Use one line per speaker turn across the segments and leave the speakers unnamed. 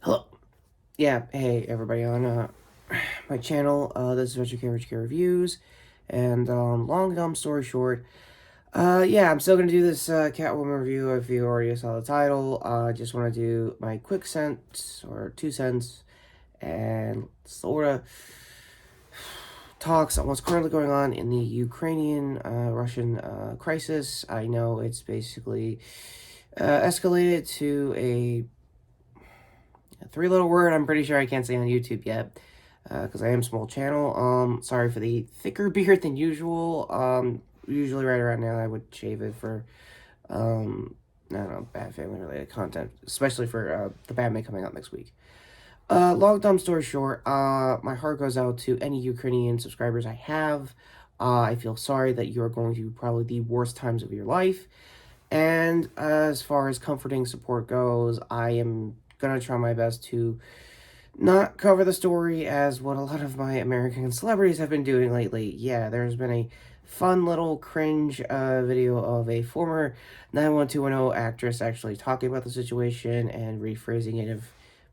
Hello. Yeah, hey everybody on my channel. This is Retrokid Reviews, and long dumb story short, yeah, I'm still gonna do this Catwoman review. If you already saw the title, I just want to do my quick cents or 2 cents, and sort of talks on what's currently going on in the Ukrainian Russian crisis. I know it's basically escalated to a three-letter word I'm pretty sure I can't say on YouTube yet, because I am a small channel. Sorry for the thicker beard than usual. Usually right around now I would shave it for, I don't know, bad family-related content, especially for the Batman coming out next week. Long dumb story short, my heart goes out to any Ukrainian subscribers I have. I feel sorry that you are going through probably the worst times of your life. And as far as comforting support goes, I am gonna try my best to not cover the story as what a lot of my American celebrities have been doing lately. Yeah, there's been a fun little cringe video of a former 91210 actress actually talking about the situation and rephrasing it if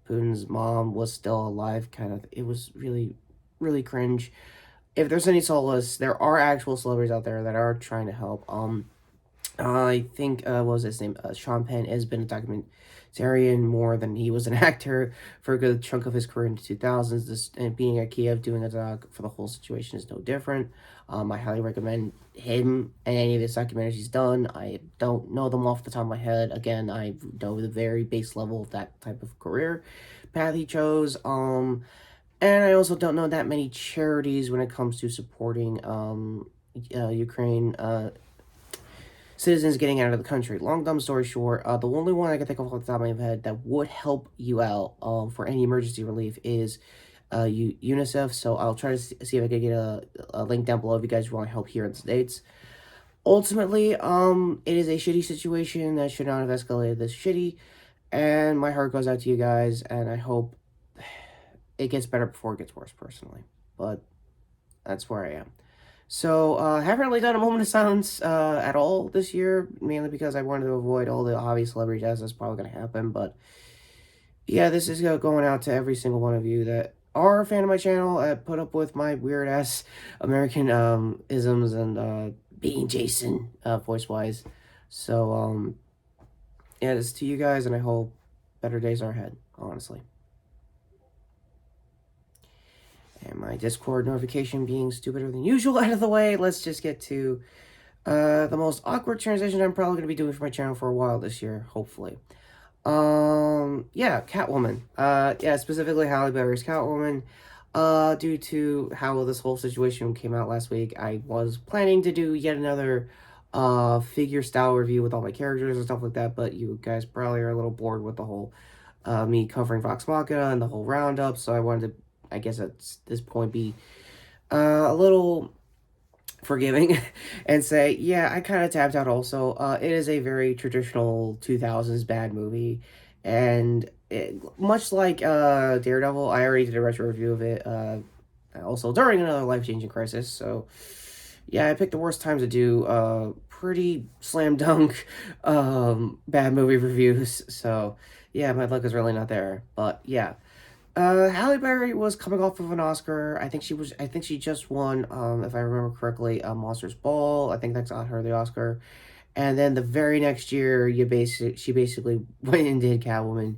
Putin's mom was still alive, kind of. It was really, really cringe. If there's any solace, there are actual celebrities out there that are trying to help. I think, what was his name? Sean Penn has been a documentarian more than he was an actor for a good chunk of his career in the 2000s. And being at Kiev doing a doc for the whole situation is no different. I highly recommend him and any of his documentaries he's done. I don't know them off the top of my head. Again, I know the very base level of that type of career path he chose. And I also don't know that many charities when it comes to supporting, Ukraine, citizens getting out of the country. Long dumb story short, the only one I can think of off the top of my head that would help you out for any emergency relief is UNICEF. So I'll try to see if I can get a link down below if you guys want help here in the States. Ultimately, it is a shitty situation that should not have escalated this shitty, and my heart goes out to you guys, and I hope it gets better before it gets worse, personally. But that's where I am. So, I haven't really done a moment of silence at all this year, mainly because I wanted to avoid all the obvious celebrity deaths that's probably going to happen. But yeah, this is going out to every single one of you that are a fan of my channel, put up with my weird ass American isms and being Jason voice wise. So, yeah, this is to you guys, and I hope better days are ahead, honestly. And my Discord notification being stupider than usual out of the way, let's just get to the most awkward transition I'm probably going to be doing for my channel for a while this year, hopefully. Yeah, Catwoman. Yeah, specifically Halle Berry's Catwoman. Due to how this whole situation came out last week, I was planning to do yet another figure style review with all my characters and stuff like that, but you guys probably are a little bored with the whole me covering Vox Machina and the whole roundup, so I wanted to, I guess at this point, be a little forgiving and say, yeah, I kind of tapped out also. It is a very traditional 2000s bad movie, and much like Daredevil, I already did a retro review of it, also during another life-changing crisis, so yeah, I picked the worst time to do pretty slam dunk bad movie reviews, so yeah, my luck is really not there, but yeah. Halle Berry was coming off of an Oscar. I think she just won, if I remember correctly, Monsters Ball. I think that's got her the Oscar. And then the very next year, she basically went and did Catwoman.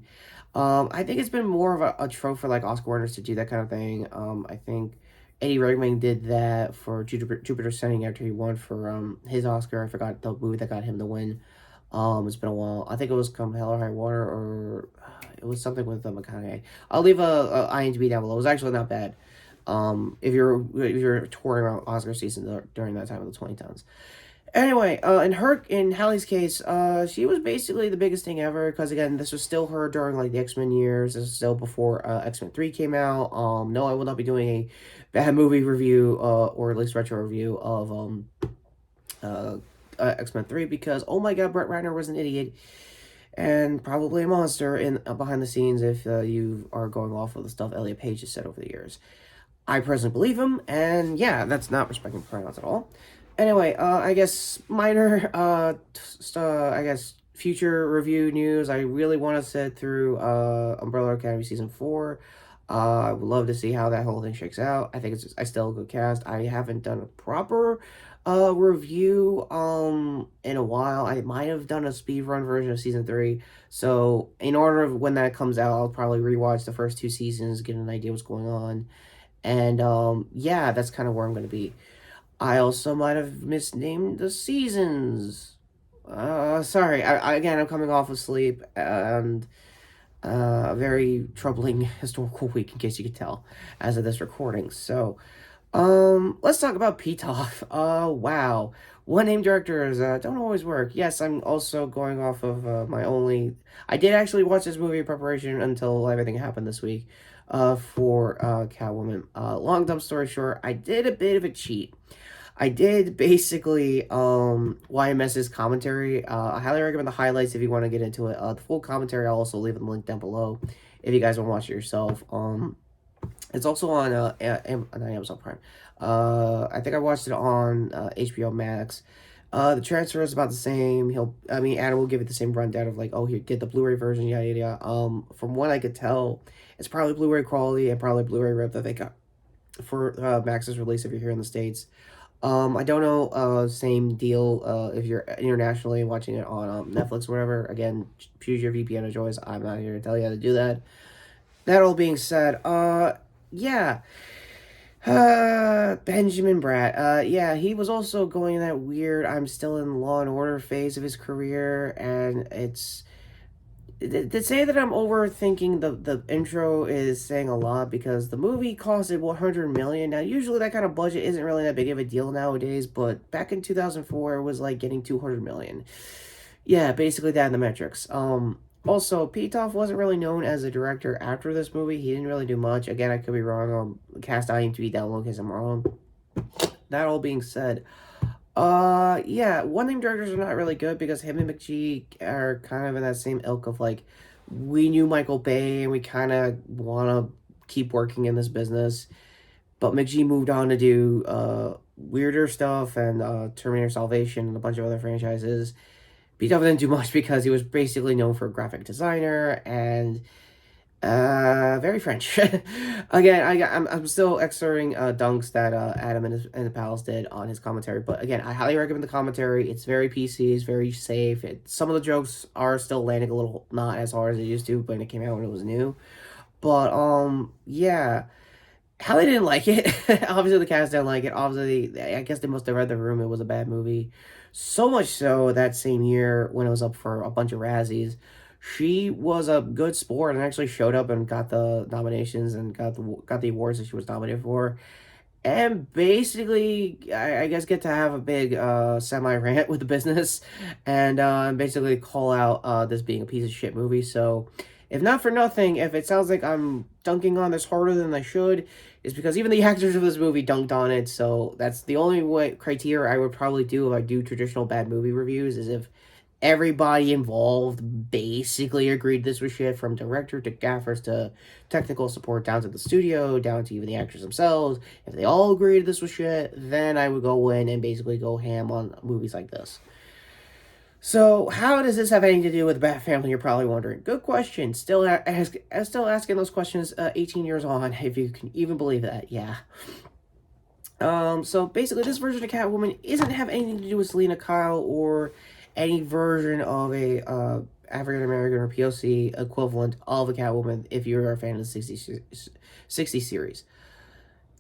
I think it's been more of a trope for, like, Oscar winners to do that kind of thing. I think Eddie Redmayne did that for Jupiter Ascending after he won for, his Oscar. I forgot the movie that got him the win. It's been a while. I think it was Come Hell or High Water, or it was something with McConaughey. I'll leave a IMDb down below. It was actually not bad. If you're touring around Oscar season during that time of the 2010s. Anyway, in Halle's case, she was basically the biggest thing ever, because again, this was still her during like the X-Men years. This is still before X-Men 3 came out. No, I will not be doing a bad movie review, or at least retro review of X-Men 3, because oh my god, Brett Ratner was an idiot and probably a monster in behind the scenes if you are going off of the stuff Elliot Page has said over the years. I personally believe him, and yeah, that's not respecting pronouns at all. Anyway, I guess minor, I guess future review news, I really want to sit through Umbrella Academy Season 4. I would love to see how that whole thing shakes out. I think I still a good cast. I haven't done a proper review in a while. I might have done a speed run version of Season 3. So in order of when that comes out, I'll probably rewatch the first 2 seasons, get an idea what's going on. And yeah, that's kind of where I'm going to be. I also might have misnamed the seasons. Sorry. Again, I'm coming off of sleep and a very troubling historical week, in case you could tell, as of this recording. So, let's talk about pitof. Wow. One name directors don't always work. Yes, I'm also going off of my only. I did actually watch this movie in preparation until everything happened this week. For Catwoman. Long dumb story short, I did a bit of a cheat. I did basically YMS's commentary. I highly recommend the highlights if you want to get into it. The full commentary I'll also leave a link down below if you guys want to watch it yourself. It's also on Amazon Prime. I think I watched it on HBO Max. The transfer is about the same. Adam will give it the same rundown of like, oh, here, get the Blu-ray version, yada yada yada. From what I could tell, it's probably Blu-ray quality and probably Blu-ray rip that they got for Max's release if you're here in the States. I don't know, same deal, if you're internationally watching it on Netflix or whatever. Again, choose your VPN of choice. I'm not here to tell you how to do that. That all being said, yeah. Benjamin Bratt, yeah, he was also going that weird I'm still in Law and Order phase of his career, and it's... To say that I'm overthinking the intro is saying a lot, because the movie costed $100 million. Now, usually that kind of budget isn't really that big of a deal nowadays, but back in 2004, it was like getting $200 million. Yeah, basically that in the metrics. Also, pitof wasn't really known as a director after this movie. He didn't really do much. Again, I could be wrong. Cast IMDb down low in case I'm wrong. That all being said, yeah, one name directors are not really good because him and McGee are kind of in that same ilk of like, we knew Michael Bay and we kind of want to keep working in this business, but McGee moved on to do weirder stuff and Terminator Salvation and a bunch of other franchises. pitof didn't do much because he was basically known for a graphic designer and very French. Again, I'm still excerpting dunks that Adam and the Palace did on his commentary. But again, I highly recommend the commentary. It's very PC. It's very safe. Some of the jokes are still landing a little not as hard as they used to when it came out when it was new. But yeah, Hallie didn't like it. Obviously, the cast didn't like it. Obviously, I guess they must have read the room. It was a bad movie. So much so that same year when it was up for a bunch of Razzies, she was a good sport and actually showed up and got the nominations and got the awards that she was nominated for. And basically, I guess get to have a big semi-rant with the business and basically call out this being a piece of shit movie. So, if not for nothing, if it sounds like I'm dunking on this harder than I should, it's because even the actors of this movie dunked on it. So, that's the only criteria I would probably do if I do traditional bad movie reviews, is if everybody involved basically agreed this was shit, from director to gaffers to technical support down to the studio, down to even the actors themselves. If they all agreed this was shit, then I would go in and basically go ham on movies like this. So, how does this have anything to do with the Bat Family, you're probably wondering? Good question. Still asking those questions 18 years on, if you can even believe that, yeah. So basically, this version of Catwoman isn't have anything to do with Selena Kyle or any version of a African American or POC equivalent of a Catwoman if you're a fan of the 60 series.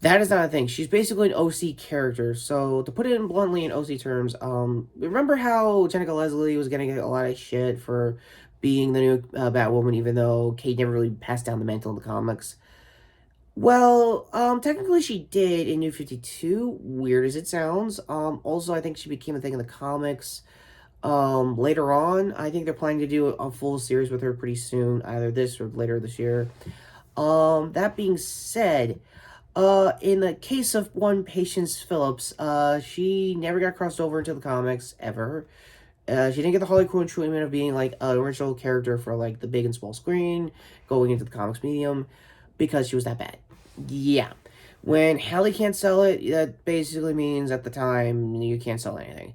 That is not a thing. She's basically an OC character. So to put it in bluntly in OC terms, remember how Jennifer Leslie was getting a lot of shit for being the new Batwoman, even though Kate never really passed down the mantle in the comics? Well, technically she did in New 52, weird as it sounds. Also, I think she became a thing in the comics. Later on, I think they're planning to do a full series with her pretty soon, either this or later this year. That being said, in the case of one Patience Phillips, she never got crossed over into the comics, ever. She didn't get the Harley Quinn treatment of being, like, an original character for, like, the big and small screen, going into the comics medium, because she was that bad. Yeah. When Hallie can't sell it, that basically means at the time you can't sell anything.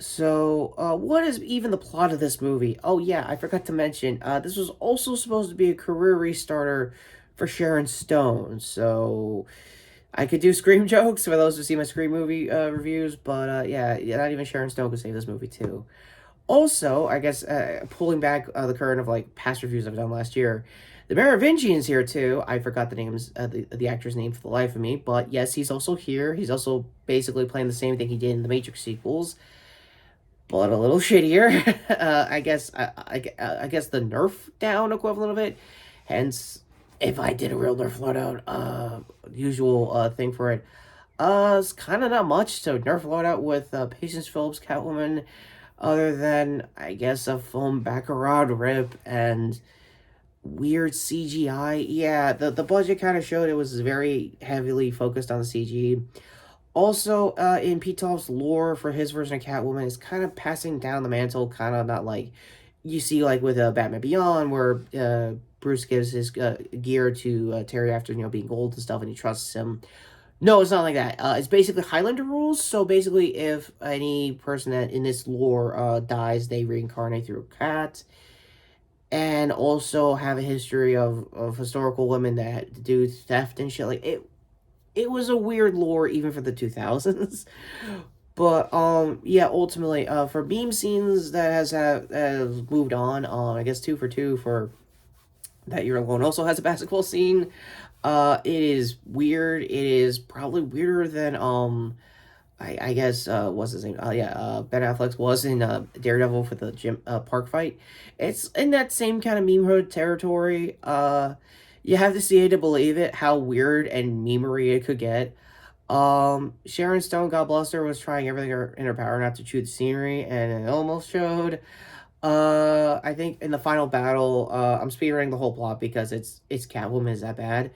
So, what is even the plot of this movie? Oh, yeah, I forgot to mention, this was also supposed to be a career restarter for Sharon Stone. So, I could do Scream jokes for those who see my Scream movie reviews, but yeah, not even Sharon Stone could save this movie, too. Also, I guess, pulling back the current of like past reviews I've done last year, the Merovingian's here too. I forgot the names, the actor's name for the life of me, but yes, he's also here. He's also basically playing the same thing he did in the Matrix sequels, but a little shittier. I guess the Nerf down equivalent of it. Hence, if I did a real Nerf loadout, usual thing for it. It's kind of not much. So Nerf loadout with Patience Phillips Catwoman, other than I guess a foam Baccarat rip and weird CGI. Yeah, the budget kind of showed it was very heavily focused on the CG. Also, in pitof's lore for his version of Catwoman is kind of passing down the mantle, kind of not like you see like with Batman Beyond, where Bruce gives his gear to Terry after being old and stuff, and he trusts him. No, it's not like that. It's basically Highlander rules. So basically, if any person that in this lore dies, they reincarnate through a cat, and also have a history of historical women that do theft and shit. Like it was a weird lore even for the 2000s. But yeah, ultimately, for meme scenes that has moved on. I guess 2 for 2 for that year alone also has a basketball scene. It is weird. It is probably weirder than I guess what's his name? Ben Affleck was in Daredevil for the gym park fight. It's in that same kind of meme hood territory. You have to see it to believe it. How weird and memery it could get. Sharon Stone, God bless her, was trying everything in her power not to chew the scenery, and it almost showed. I think in the final battle, I'm speedrunning the whole plot because it's Catwoman is that bad.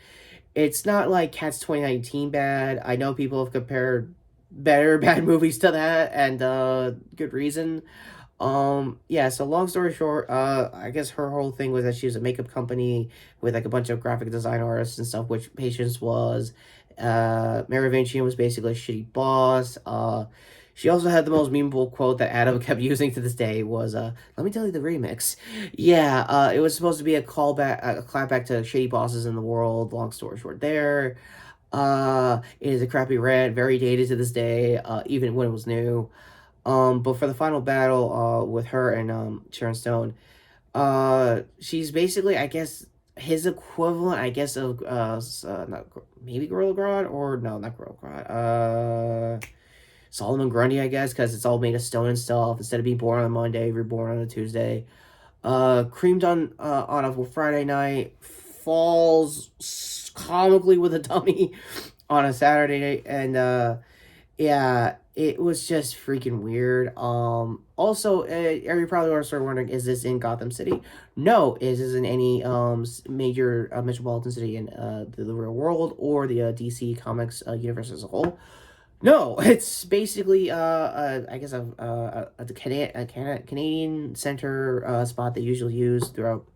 It's not like Cats 2019 bad. I know people have compared better bad movies to that, and good reason. Yeah, so long story short, I guess her whole thing was that she was a makeup company with like a bunch of graphic design artists and stuff, which Patience was. Merovingian was basically a shitty boss. She also had the most memeable quote that Adam kept using to this day was, let me tell you the remix. Yeah, it was supposed to be a callback, a clapback to shady bosses in the world. Long story short there. It is a crappy rant, very dated to this day, even when it was new. But for the final battle, with her and Sharon Stone, she's basically, I guess, his equivalent, I guess, of not maybe Gorilla Grodd or no, not Gorilla Grodd. Solomon Grundy, I guess, because it's all made of stone and stuff. Instead of being born on a Monday, you're born on a Tuesday. Creamed on a Friday night, falls comically with a dummy on a Saturday, and yeah, it was just freaking weird. Also, you're probably also wondering, is this in Gotham City? No, is this in any major metropolitan city in the real world or the DC Comics universe as a whole? No, it's basically I guess a Canadian center spot they usually use throughout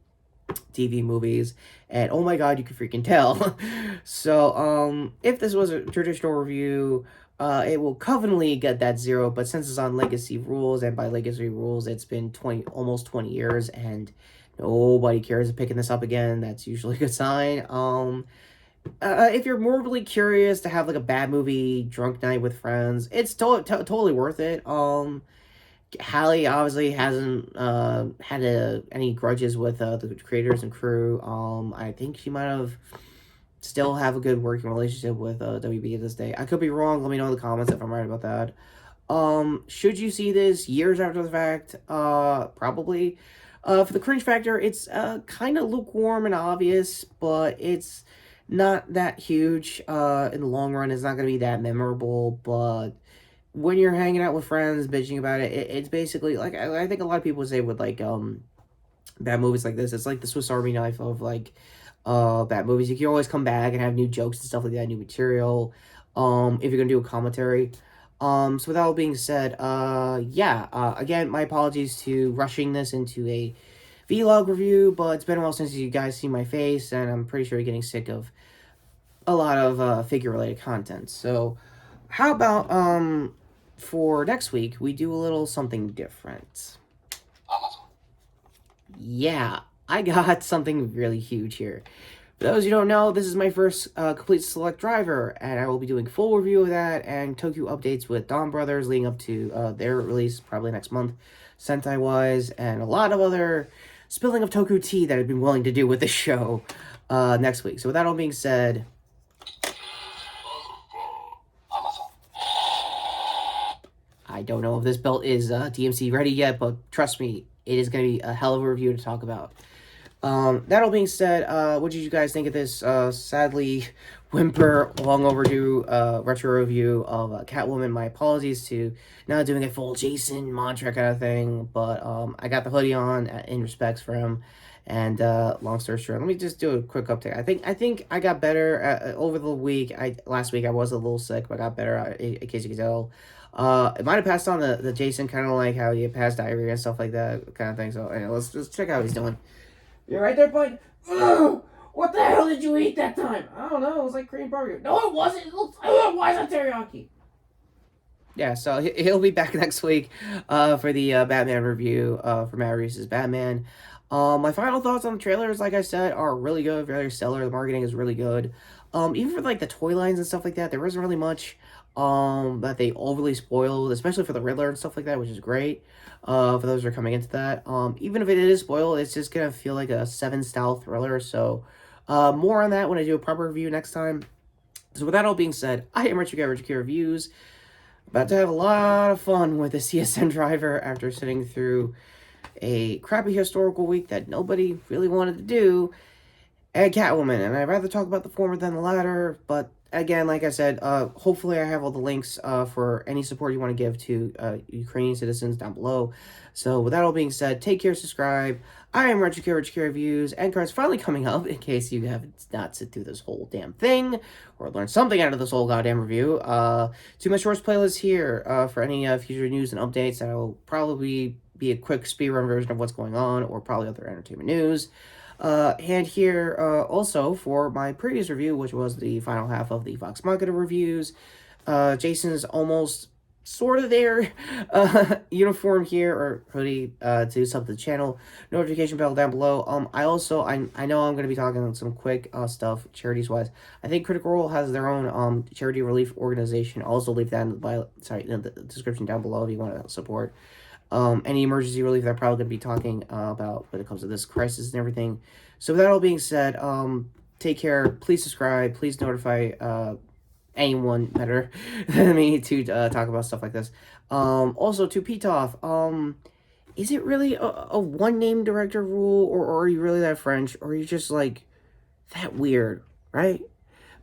TV movies, and oh my god, you can freaking tell. So if this was a traditional review, it will covenantly get that 0, but since it's on legacy rules, and by legacy rules it's been almost 20 years and nobody cares of picking this up again, that's usually a good sign. If you're morbidly curious to have like a bad movie drunk night with friends, it's totally worth it. Hallie obviously hasn't had any grudges with the creators and crew. I think she might have still have a good working relationship with WB to this day. I could be wrong. Let me know in the comments if I'm right about that. Should you see this years after the fact? Probably. For the cringe factor, it's kind of lukewarm and obvious, but it's not that huge. In the long run, it's not going to be that memorable, but when you're hanging out with friends, bitching about it, it's basically like I think a lot of people would say with like bad movies like this, it's like the Swiss Army knife of like bad movies. You can always come back and have new jokes and stuff like that, new material. If you're gonna do a commentary. So with that all being said, yeah. Again, my apologies to rushing this into a vlog review, but it's been a while since you guys see my face, and I'm pretty sure you're getting sick of a lot of figure related content. So how about for next week, we do a little something different. Yeah, I got something really huge here. For those who don't know, this is my first complete select driver, and I will be doing full review of that and Tokyo updates with Dawn Brothers leading up to their release probably next month, Sentai-wise, and a lot of other spilling of Tokyo tea that I've been willing to do with the show next week. So with that all being said, I don't know if this belt is DMC ready yet, but trust me, it is going to be a hell of a review to talk about. That all being said, what did you guys think of this, sadly, whimper, long overdue, retro review of Catwoman? My apologies to not doing a full Jason mantra kind of thing, but, I got the hoodie on in respects for him, and, long story short, let me just do a quick update. I think I got better, over the week. Last week I was a little sick, but I got better, in case you can tell. It might have passed on the Jason, kind of like how you pass diarrhea and stuff like that, kind of thing, so, anyway, let's check out how he's doing. You're right there, bud. Ugh! What the hell did you eat that time? I don't know. It was like Korean barbecue. No, it wasn't. It looks, why is that teriyaki? Yeah, so he'll be back next week for the Batman review for Matt Reese's Batman. My final thoughts on the trailers, like I said, are really good, very stellar. The marketing is really good. Even for like the toy lines and stuff like that, there wasn't really much that they overly spoiled, especially for the Riddler and stuff like that, which is great. For those who are coming into that, even if it is spoiled, it's just gonna feel like a 7 style thriller. So, more on that when I do a proper review next time. So, with that all being said, I am Retrokid Reviews. About to have a lot of fun with the CSN driver after sitting through a crappy historical week that nobody really wanted to do, and Catwoman, and I'd rather talk about the former than the latter, but again, like I said, hopefully I have all the links for any support you want to give to Ukrainian citizens down below. So with that all being said, take care, subscribe. I am Retrokid Reviews, and cards finally coming up, in case you have not sit through this whole damn thing, or learned something out of this whole goddamn review. To my shorts playlist here, for any future news and updates, that will probably be a quick speedrun version of what's going on, or probably other entertainment news. And here, also, for my previous review, which was the final half of the Vox Machina reviews, Jason's almost sort of there, uniform here, or hoodie, to sub to the channel, notification bell down below. I know I'm going to be talking on some quick, stuff, charities-wise. I think Critical Role has their own, charity relief organization. I'll also leave that in the description down below if you want to support. Any emergency relief that I'm probably going to be talking about when it comes to this crisis and everything. So with that all being said, take care. Please subscribe. Please notify anyone better than me to talk about stuff like this. Also, to pitof, is it really a one-name director rule, or are you really that French, or are you just, like, that weird, right?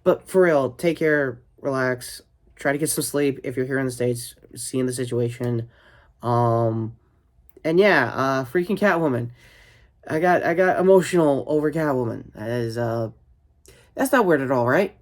But for real, take care, relax, try to get some sleep if you're here in the States, seeing the situation. And yeah, freaking Catwoman. I got emotional over Catwoman. That is, that's not weird at all, right?